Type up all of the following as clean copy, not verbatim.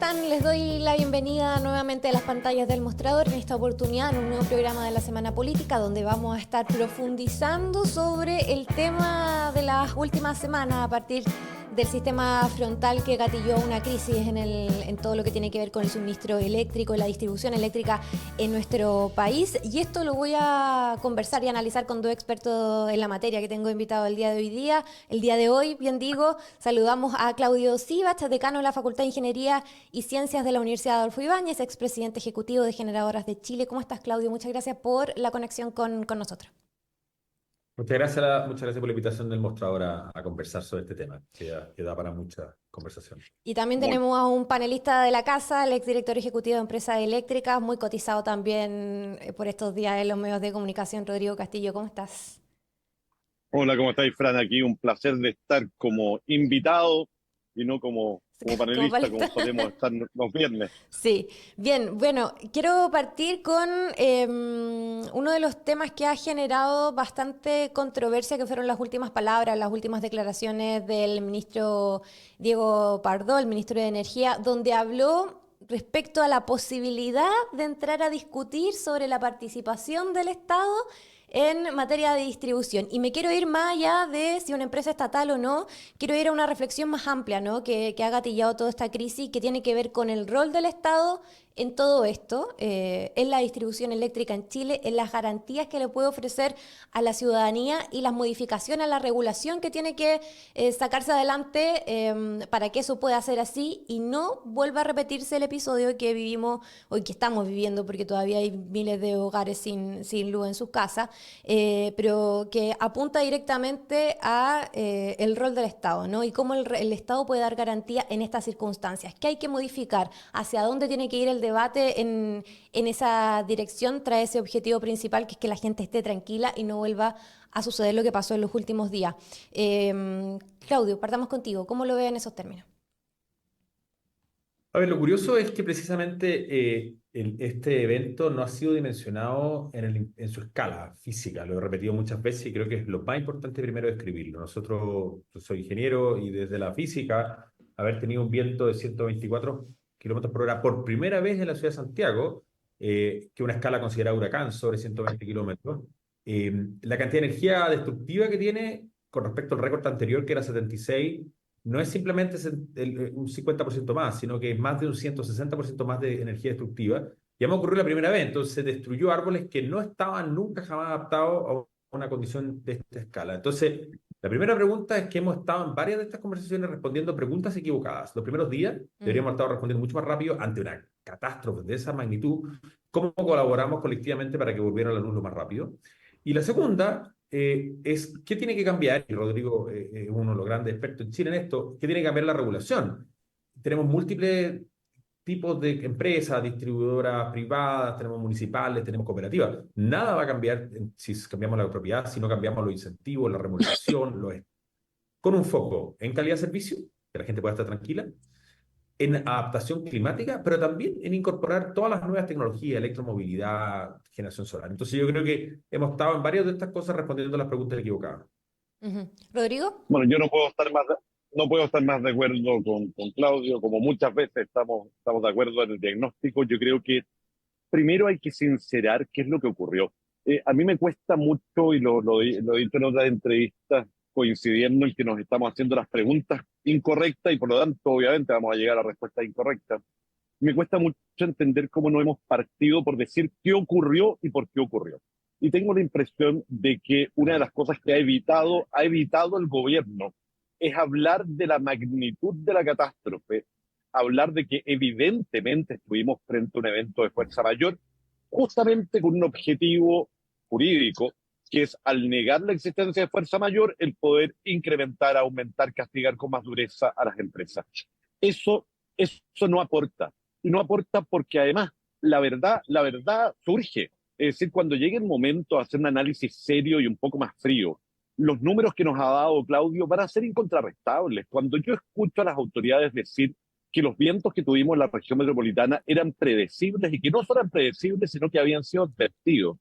están? Les doy la bienvenida nuevamente a las pantallas del Mostrador en esta oportunidad en un nuevo programa de la Semana Política donde vamos a estar profundizando sobre el tema de las últimas semanas a partir del sistema frontal que gatilló una crisis en todo lo que tiene que ver con el suministro eléctrico y la distribución eléctrica en nuestro país. Y esto lo voy a conversar y analizar con dos expertos en la materia que tengo invitado el día de hoy día. El día de hoy, bien digo, saludamos a Claudio Sivach, decano de la Facultad de Ingeniería y Ciencias de la Universidad Adolfo Ibáñez, expresidente ejecutivo de Generadoras de Chile. ¿Cómo estás, Claudio? Muchas gracias por la conexión con nosotros. Muchas gracias por la invitación del mostrador a conversar sobre este tema, que da para mucha conversación. Y también tenemos a un panelista de la casa, el exdirector ejecutivo de Empresas Eléctricas, muy cotizado también por estos días en los medios de comunicación, Rodrigo Castillo. ¿Cómo estás? Hola, ¿cómo estáis, Fran? Aquí un placer de estar como invitado y no como panelista, como solemos estar los viernes. Sí, bien, bueno, quiero partir con uno de los temas que ha generado bastante controversia, que fueron las últimas palabras, las últimas declaraciones del ministro Diego Pardo, el ministro de Energía, donde habló respecto a la posibilidad de entrar a discutir sobre la participación del Estado en materia de distribución. Y me quiero ir más allá de si una empresa estatal o no, quiero ir a una reflexión más amplia, ¿no? que ha gatillado toda esta crisis, que tiene que ver con el rol del Estado en todo esto, en la distribución eléctrica en Chile, en las garantías que le puede ofrecer a la ciudadanía y las modificaciones a la regulación que tiene que sacarse adelante para que eso pueda ser así y no vuelva a repetirse el episodio que vivimos hoy, que estamos viviendo, porque todavía hay miles de hogares sin luz en sus casas, pero que apunta directamente a el rol del Estado, ¿no? Y cómo el Estado puede dar garantía en estas circunstancias. ¿Qué hay que modificar? ¿Hacia dónde tiene que ir el debate en esa dirección? Trae ese objetivo principal, que es que la gente esté tranquila y no vuelva a suceder lo que pasó en los últimos días. Claudio, partamos contigo. ¿Cómo lo ve en esos términos? A ver, lo curioso es que precisamente este evento no ha sido dimensionado en su escala física. Lo he repetido muchas veces y creo que es lo más importante primero describirlo. Yo soy ingeniero y desde la física, haber tenido un viento de 124 kilómetros por hora por primera vez en la ciudad de Santiago, que una escala considerada huracán sobre 120 kilómetros, la cantidad de energía destructiva que tiene con respecto al récord anterior, que era 76, no es simplemente un 50% más, sino que es más de un 160% más de energía destructiva. Ya me ocurrió la primera vez, entonces se destruyó árboles que no estaban nunca jamás adaptados a una condición de esta escala. Entonces, la primera pregunta es que hemos estado en varias de estas conversaciones respondiendo preguntas equivocadas. Los primeros días deberíamos haber estado respondiendo mucho más rápido ante una catástrofe de esa magnitud. ¿Cómo colaboramos colectivamente para que volviera la luz lo más rápido? Y la segunda es qué tiene que cambiar, y Rodrigo es uno de los grandes expertos en Chile en esto, qué tiene que cambiar la regulación. Tenemos múltiples tipos de empresas, distribuidoras privadas, tenemos municipales, tenemos cooperativas. Nada va a cambiar si cambiamos la propiedad, si no cambiamos los incentivos, la remuneración, con un foco en calidad de servicio, que la gente pueda estar tranquila, en adaptación climática, pero también en incorporar todas las nuevas tecnologías, electromovilidad, generación solar. Entonces yo creo que hemos estado en varias de estas cosas respondiendo a las preguntas equivocadas. ¿Rodrigo? Bueno, yo no puedo estar más de acuerdo con Claudio, como muchas veces estamos de acuerdo en el diagnóstico. Yo creo que primero hay que sincerar qué es lo que ocurrió. A mí me cuesta mucho, y lo he dicho en otras entrevistas, coincidiendo en que nos estamos haciendo las preguntas incorrectas y por lo tanto, obviamente, vamos a llegar a respuestas incorrectas. Me cuesta mucho entender cómo no hemos partido por decir qué ocurrió y por qué ocurrió. Y tengo la impresión de que una de las cosas que ha evitado el gobierno es hablar de la magnitud de la catástrofe, hablar de que evidentemente estuvimos frente a un evento de fuerza mayor, justamente con un objetivo jurídico, que es al negar la existencia de fuerza mayor, el poder incrementar, aumentar, castigar con más dureza a las empresas. Eso, eso no aporta. Y no aporta porque además la verdad surge. Es decir, cuando llegue el momento de hacer un análisis serio y un poco más frío, los números que nos ha dado Claudio van a ser incontrarrestables. Cuando yo escucho a las autoridades decir que los vientos que tuvimos en la región metropolitana eran predecibles y que no solo eran predecibles, sino que habían sido advertidos.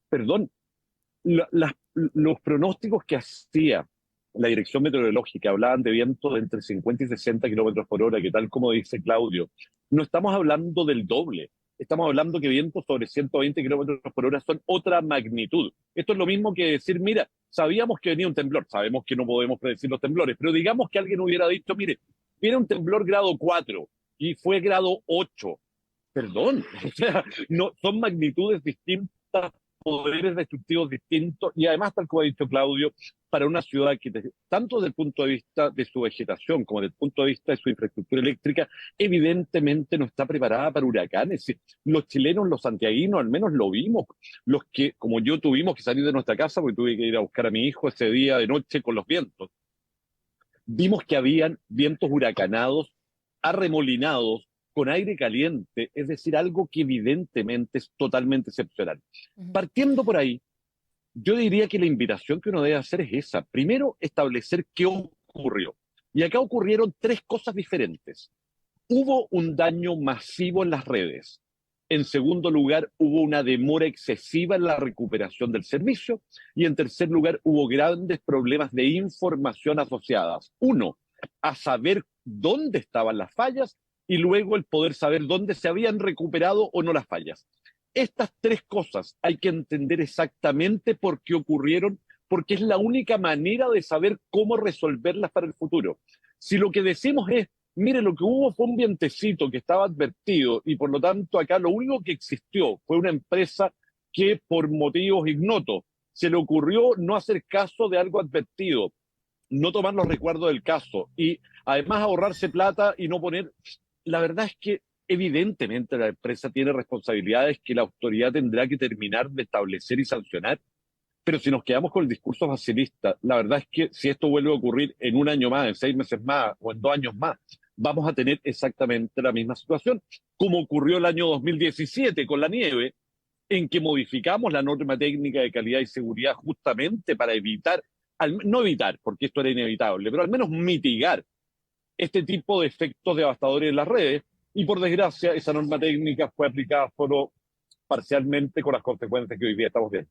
Perdón, los pronósticos que hacía la dirección meteorológica, hablaban de vientos de entre 50 y 60 kilómetros por hora, que tal como dice Claudio, no estamos hablando del doble. Estamos hablando que vientos sobre 120 kilómetros por hora son otra magnitud. Esto es lo mismo que decir, mira, sabíamos que venía un temblor, sabemos que no podemos predecir los temblores, pero digamos que alguien hubiera dicho, mire, viene un temblor grado 4 y fue grado 8. Perdón, o sea, no, son magnitudes distintas, poderes destructivos distintos, y además, tal como ha dicho Claudio, para una ciudad que, tanto desde el punto de vista de su vegetación como desde el punto de vista de su infraestructura eléctrica, evidentemente no está preparada para huracanes. Sí, los chilenos, los santiaguinos, al menos lo vimos, los que, como yo, tuvimos que salir de nuestra casa porque tuve que ir a buscar a mi hijo ese día de noche con los vientos. Vimos que habían vientos huracanados, arremolinados, con aire caliente, es decir, algo que evidentemente es totalmente excepcional. Partiendo por ahí, yo diría que la invitación que uno debe hacer es esa. Primero, establecer qué ocurrió. Y acá ocurrieron tres cosas diferentes. Hubo un daño masivo en las redes. En segundo lugar, hubo una demora excesiva en la recuperación del servicio. Y en tercer lugar, hubo grandes problemas de información asociadas. Uno, a saber dónde estaban las fallas, y luego el poder saber dónde se habían recuperado o no las fallas. Estas tres cosas hay que entender exactamente por qué ocurrieron, porque es la única manera de saber cómo resolverlas para el futuro. Si lo que decimos es, mire, lo que hubo fue un vientecito que estaba advertido y por lo tanto acá lo único que existió fue una empresa que por motivos ignotos se le ocurrió no hacer caso de algo advertido, no tomar los recuerdos del caso y además ahorrarse plata y no poner... La verdad es que evidentemente la empresa tiene responsabilidades que la autoridad tendrá que terminar de establecer y sancionar, pero si nos quedamos con el discurso facilista, la verdad es que si esto vuelve a ocurrir en un año más, en 6 meses más o en 2 años más, vamos a tener exactamente la misma situación, como ocurrió el año 2017 con la nieve, en que modificamos la norma técnica de calidad y seguridad justamente para evitar, no evitar, porque esto era inevitable, pero al menos mitigar este tipo de efectos devastadores en las redes, y por desgracia esa norma técnica fue aplicada solo parcialmente con las consecuencias que hoy día estamos viendo.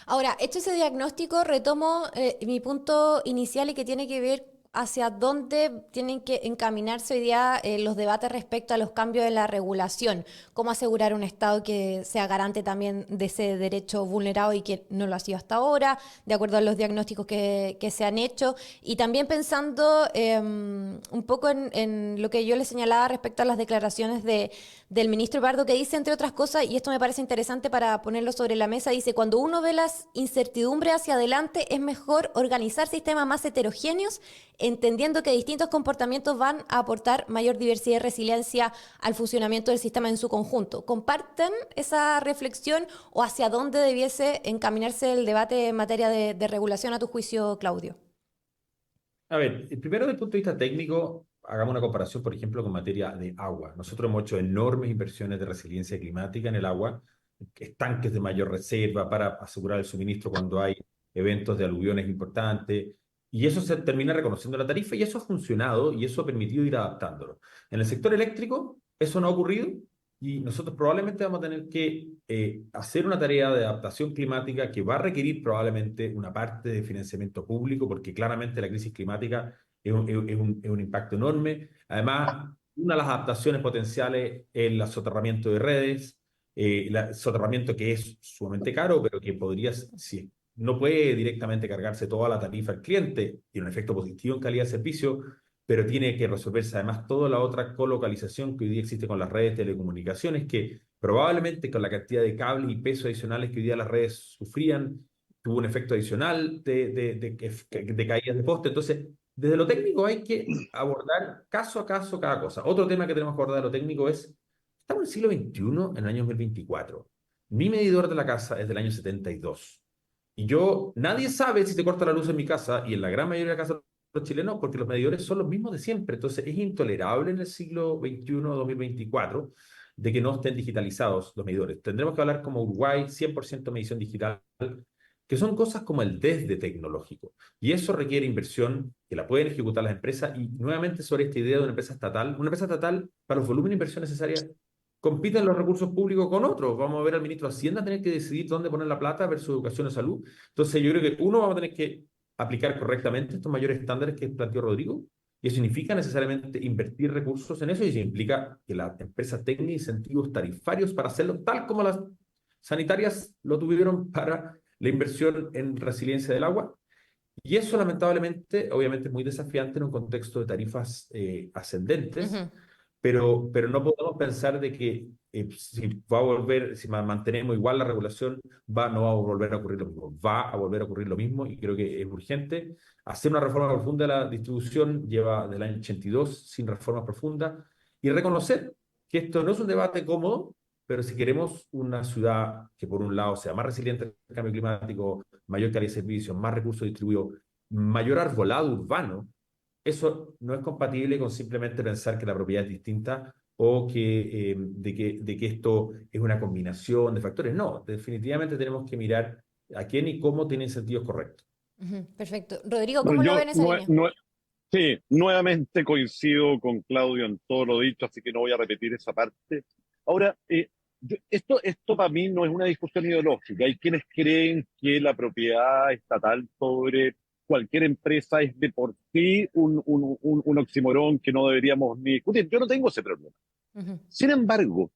Ahora, hecho ese diagnóstico, retomo mi punto inicial y que tiene que ver hacia dónde tienen que encaminarse hoy día los debates respecto a los cambios de la regulación, cómo asegurar un Estado que sea garante también de ese derecho vulnerado y que no lo ha sido hasta ahora, de acuerdo a los diagnósticos que se han hecho, y también pensando un poco en lo que yo le señalaba respecto a las declaraciones del ministro Pardo, que dice, entre otras cosas, y esto me parece interesante para ponerlo sobre la mesa, dice, cuando uno ve las incertidumbres hacia adelante, es mejor organizar sistemas más heterogéneos, entendiendo que distintos comportamientos van a aportar mayor diversidad y resiliencia al funcionamiento del sistema en su conjunto. ¿Comparten esa reflexión o hacia dónde debiese encaminarse el debate en materia de regulación a tu juicio, Claudio? A ver, primero desde el punto de vista técnico, hagamos una comparación, por ejemplo, con materia de agua. Nosotros hemos hecho enormes inversiones de resiliencia climática en el agua, estanques de mayor reserva para asegurar el suministro cuando hay eventos de aluviones importantes, y eso se termina reconociendo en la tarifa, y eso ha funcionado, y eso ha permitido ir adaptándolo. En el sector eléctrico, eso no ha ocurrido, y nosotros probablemente vamos a tener que hacer una tarea de adaptación climática que va a requerir probablemente una parte de financiamiento público, porque claramente la crisis climática es un impacto enorme. Además, una de las adaptaciones potenciales es el soterramiento de redes, el soterramiento que es sumamente caro, pero que podría, si no puede directamente cargarse toda la tarifa al cliente, tiene un efecto positivo en calidad de servicio, pero tiene que resolverse además toda la otra colocalización que hoy día existe con las redes de telecomunicaciones, que probablemente con la cantidad de cables y pesos adicionales que hoy día las redes sufrían, tuvo un efecto adicional de caídas de poste. Entonces, desde lo técnico hay que abordar caso a caso cada cosa. Otro tema que tenemos que abordar de lo técnico es, estamos en el siglo XXI, en el año 2024. Mi medidor de la casa es del año 72. Y nadie sabe si se corta la luz en mi casa, y en la gran mayoría de las casas de los chilenos, porque los medidores son los mismos de siempre. Entonces es intolerable en el siglo XXI, 2024, de que no estén digitalizados los medidores. Tendremos que hablar como Uruguay, 100% medición digital, que son cosas como el desde tecnológico. Y eso requiere inversión que la pueden ejecutar las empresas. Y nuevamente sobre esta idea de una empresa estatal, para los volúmenes de inversión necesarias, compiten los recursos públicos con otros. Vamos a ver al ministro de Hacienda tener que decidir dónde poner la plata versus educación y salud. Entonces yo creo que vamos a tener que aplicar correctamente estos mayores estándares que planteó Rodrigo. Y eso significa necesariamente invertir recursos en eso, y eso implica que las empresas tengan incentivos tarifarios para hacerlo, tal como las sanitarias lo tuvieron para la inversión en resiliencia del agua. Y eso, lamentablemente, obviamente es muy desafiante en un contexto de tarifas ascendentes, Ujú. pero no podemos pensar de que si va a volver, si mantenemos igual la regulación, no va a volver a ocurrir lo mismo. Va a volver a ocurrir lo mismo, y creo que es urgente hacer una reforma profunda de la distribución. Lleva del año 82 sin reformas profundas, y reconocer que esto no es un debate cómodo, pero si queremos una ciudad que por un lado sea más resiliente al cambio climático, mayor calidad de servicios, más recursos distribuidos, mayor arbolado urbano, eso no es compatible con simplemente pensar que la propiedad es distinta, o de que esto es una combinación de factores. No, definitivamente tenemos que mirar a quién y cómo tiene incentivos correctos. Ujú, perfecto. Rodrigo, Bueno, ¿cómo lo yo ven en esa línea? sí, nuevamente coincido con Claudio en todo lo dicho, así que no voy a repetir esa parte. Ahora, esto para mí no es una discusión ideológica. Hay quienes creen que la propiedad estatal sobre cualquier empresa es de por sí un oxímoron que no deberíamos ni discutir. Yo no tengo ese problema. Ujú, Sin embargo,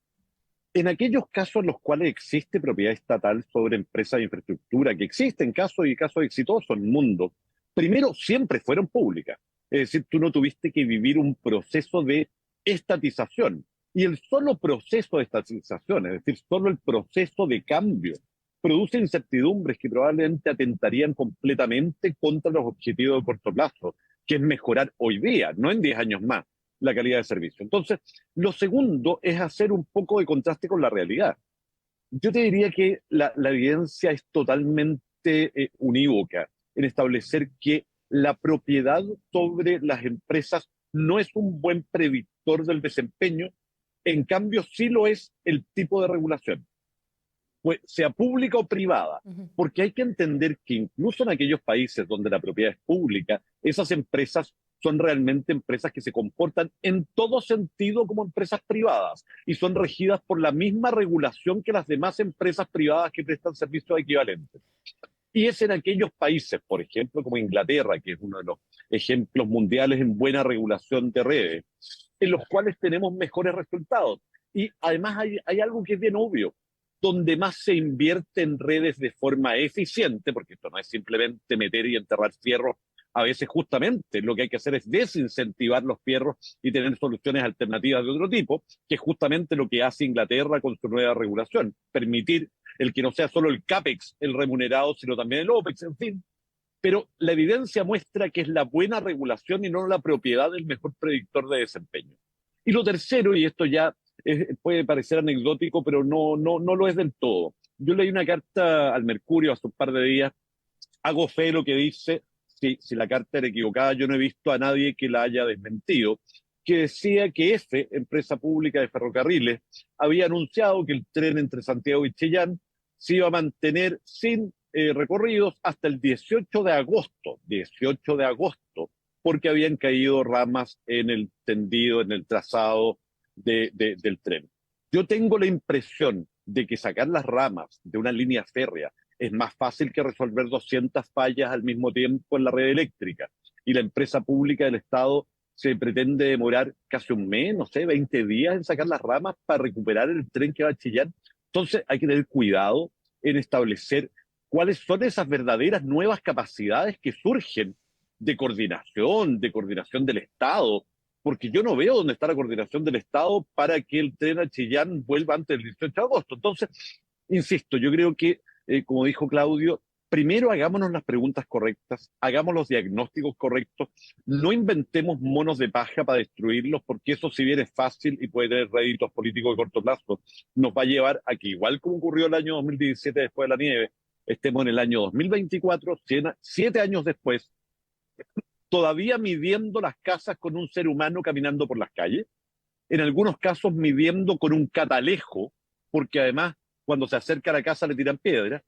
en aquellos casos en los cuales existe propiedad estatal sobre empresas de infraestructura, que existen casos y casos exitosos en el mundo, primero siempre fueron públicas. Es decir, tú no tuviste que vivir un proceso de estatización. Y el solo proceso de estatización, es decir, solo el proceso de cambio, produce incertidumbres que probablemente atentarían completamente contra los objetivos de corto plazo, que es mejorar hoy día, no en 10 años más, la calidad de servicio. Entonces, lo segundo es hacer un poco de contraste con la realidad. Yo te diría que la evidencia es totalmente unívoca en establecer que la propiedad sobre las empresas no es un buen predictor del desempeño, en cambio sí lo es el tipo de regulación, pues sea pública o privada, ujú, porque hay que entender que incluso en aquellos países donde la propiedad es pública, esas empresas son realmente empresas que se comportan en todo sentido como empresas privadas y son regidas por la misma regulación que las demás empresas privadas que prestan servicios equivalentes. Y es en aquellos países, por ejemplo, como Inglaterra, que es uno de los ejemplos mundiales en buena regulación de redes, en los cuales tenemos mejores resultados. Y además hay algo que es bien obvio: donde más se invierte en redes de forma eficiente, porque esto no es simplemente meter y enterrar fierros, a veces justamente lo que hay que hacer es desincentivar los fierros y tener soluciones alternativas de otro tipo, que es justamente lo que hace Inglaterra con su nueva regulación, permitir el que no sea solo el CAPEX el remunerado, sino también el OPEX, en fin. Pero la evidencia muestra que es la buena regulación y no la propiedad el mejor predictor de desempeño. Y lo tercero, y esto ya puede parecer anecdótico, pero no lo es del todo. Yo leí una carta al Mercurio hace un par de días, hago fe de lo que dice, si la carta era equivocada, yo no he visto a nadie que la haya desmentido, que decía que EFE, Empresa Pública de Ferrocarriles, había anunciado que el tren entre Santiago y Chillán se iba a mantener sin recorridos hasta el 18 de agosto, porque habían caído ramas en el tendido, en el trazado del tren. Yo tengo la impresión de que sacar las ramas de una línea férrea es más fácil que resolver 200 fallas al mismo tiempo en la red eléctrica. Y la empresa pública del Estado se pretende demorar casi un mes, no sé, 20 días en sacar las ramas para recuperar el tren que va a chillar. Entonces hay que tener cuidado en establecer cuáles son esas verdaderas nuevas capacidades que surgen de coordinación del Estado, porque yo no veo dónde está la coordinación del Estado para que el tren a Chillán vuelva antes del 18 de agosto. Entonces, insisto, yo creo que, como dijo Claudio, primero hagámonos las preguntas correctas, hagamos los diagnósticos correctos, no inventemos monos de paja para destruirlos, porque eso, si bien es fácil y puede tener réditos políticos de corto plazo, nos va a llevar a que, igual como ocurrió el año 2017 después de la nieve, estemos en el año 2024, 7 años después, todavía midiendo las casas con un ser humano caminando por las calles, en algunos casos midiendo con un catalejo, porque además cuando se acerca a la casa le tiran piedras.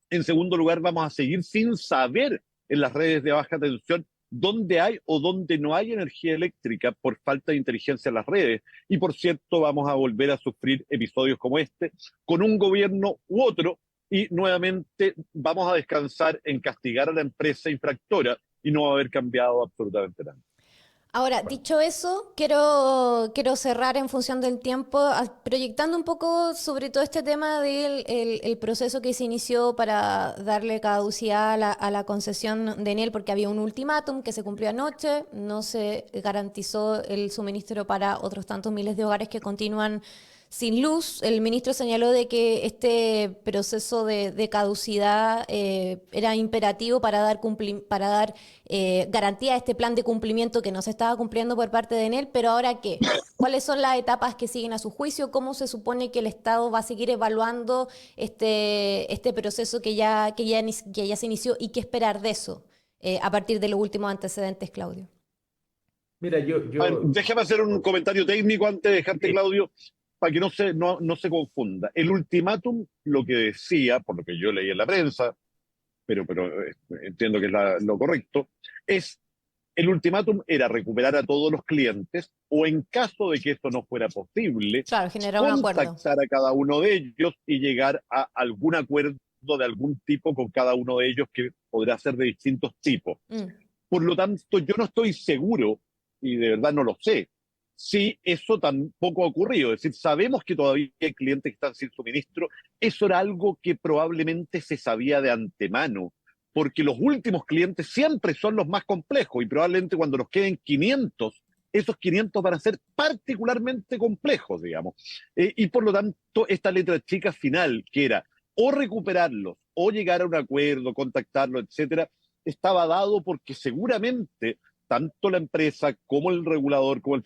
En segundo lugar, vamos a seguir sin saber en las redes de baja tensión dónde hay o dónde no hay energía eléctrica por falta de inteligencia en las redes. Y por cierto, vamos a volver a sufrir episodios como este, con un gobierno u otro y nuevamente vamos a descansar en castigar a la empresa infractora y no va a haber cambiado absolutamente nada. Ahora, dicho eso, quiero cerrar en función del tiempo, proyectando un poco sobre todo este tema del el proceso que se inició para darle caducidad a la concesión de Enel, porque había un ultimátum que se cumplió anoche, no se garantizó el suministro para otros tantos miles de hogares que continúan sin luz. El ministro señaló de que este proceso de caducidad era imperativo para dar garantía a este plan de cumplimiento que no se estaba cumpliendo por parte de Enel, pero ahora ¿qué? ¿Cuáles son las etapas que siguen a su juicio? ¿Cómo se supone que el Estado va a seguir evaluando este proceso que ya se inició y qué esperar de eso a partir de los últimos antecedentes, Claudio? Mira, A ver, déjame hacer un comentario técnico antes de dejarte, Claudio, para que no se confunda. El ultimátum, lo que decía, por lo que yo leí en la prensa, pero entiendo que es lo correcto, el ultimátum era recuperar a todos los clientes o en caso de que esto no fuera posible, Claro, generar un acuerdo. contactar a cada uno de ellos y llegar a algún acuerdo de algún tipo con cada uno de ellos que podrá ser de distintos tipos. Por lo tanto, yo no estoy seguro, y de verdad no lo sé, si eso tampoco ha ocurrido. Es decir, sabemos que todavía hay clientes que están sin suministro. Eso era algo que probablemente se sabía de antemano, porque los últimos clientes siempre son los más complejos y probablemente cuando nos queden 500, esos 500 van a ser particularmente complejos, digamos. Y por lo tanto, esta letra chica final, que era o recuperarlos o llegar a un acuerdo, contactarlos, etcétera, estaba dado porque seguramente tanto la empresa como el regulador, como el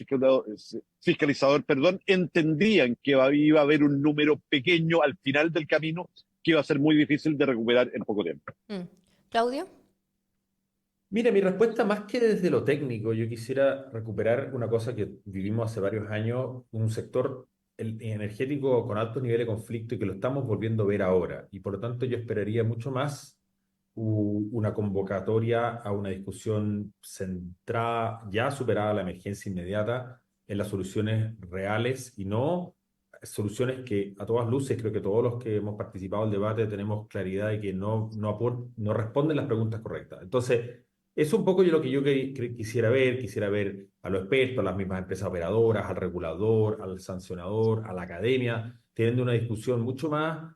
fiscalizador, entendían que iba a haber un número pequeño al final del camino que iba a ser muy difícil de recuperar en poco tiempo. ¿Claudio? Mira, mi respuesta más que desde lo técnico, yo quisiera recuperar una cosa que vivimos hace varios años, un sector energético con alto nivel de conflicto y que lo estamos volviendo a ver ahora. Y por lo tanto yo esperaría mucho más una convocatoria a una discusión centrada, ya superada la emergencia inmediata, en las soluciones reales y no soluciones que a todas luces, creo que todos los que hemos participado en el debate tenemos claridad de que no responden las preguntas correctas. Entonces, es un poco lo que yo quisiera ver a los expertos, a las mismas empresas operadoras, al regulador, al sancionador, a la academia, teniendo una discusión mucho más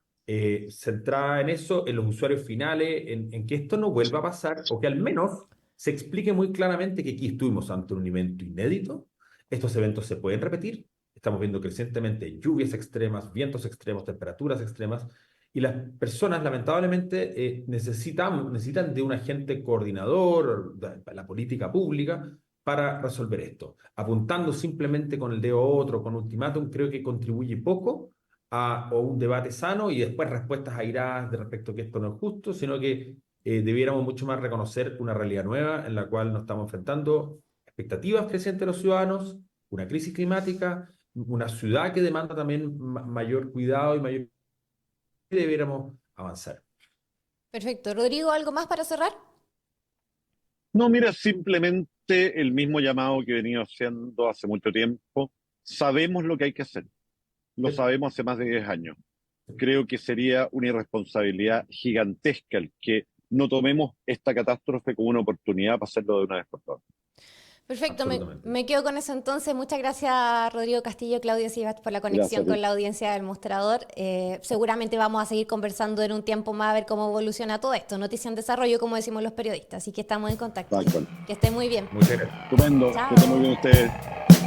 centrada en eso, en los usuarios finales, en que esto no vuelva a pasar, o que al menos se explique muy claramente que aquí estuvimos ante un evento inédito, estos eventos se pueden repetir, estamos viendo crecientemente lluvias extremas, vientos extremos, temperaturas extremas, y las personas lamentablemente necesitan de un agente coordinador, de la política pública, para resolver esto. Apuntando simplemente con el dedo a otro, con ultimátum, creo que contribuye poco a un debate sano y después respuestas airadas de respecto a que esto no es justo, sino que debiéramos mucho más reconocer una realidad nueva en la cual nos estamos enfrentando expectativas crecientes de los ciudadanos, una crisis climática, una ciudad que demanda también mayor cuidado y mayor... debiéramos avanzar. Perfecto. Rodrigo, ¿algo más para cerrar? No, mira, simplemente el mismo llamado que he venido haciendo hace mucho tiempo. Sabemos lo que hay que hacer. Lo sabemos hace más de 10 años. Creo que sería una irresponsabilidad gigantesca el que no tomemos esta catástrofe como una oportunidad para hacerlo de una vez por todas. Perfecto, me quedo con eso entonces. Muchas gracias, Rodrigo Castillo, Claudio Sibat, por la conexión con la audiencia del Mostrador. Seguramente vamos a seguir conversando en un tiempo más a ver cómo evoluciona todo esto. Noticia en desarrollo, como decimos los periodistas. Así que estamos en contacto. Que estén muy bien. Muchas gracias. Estupendo. Chao. Que estén muy bien ustedes.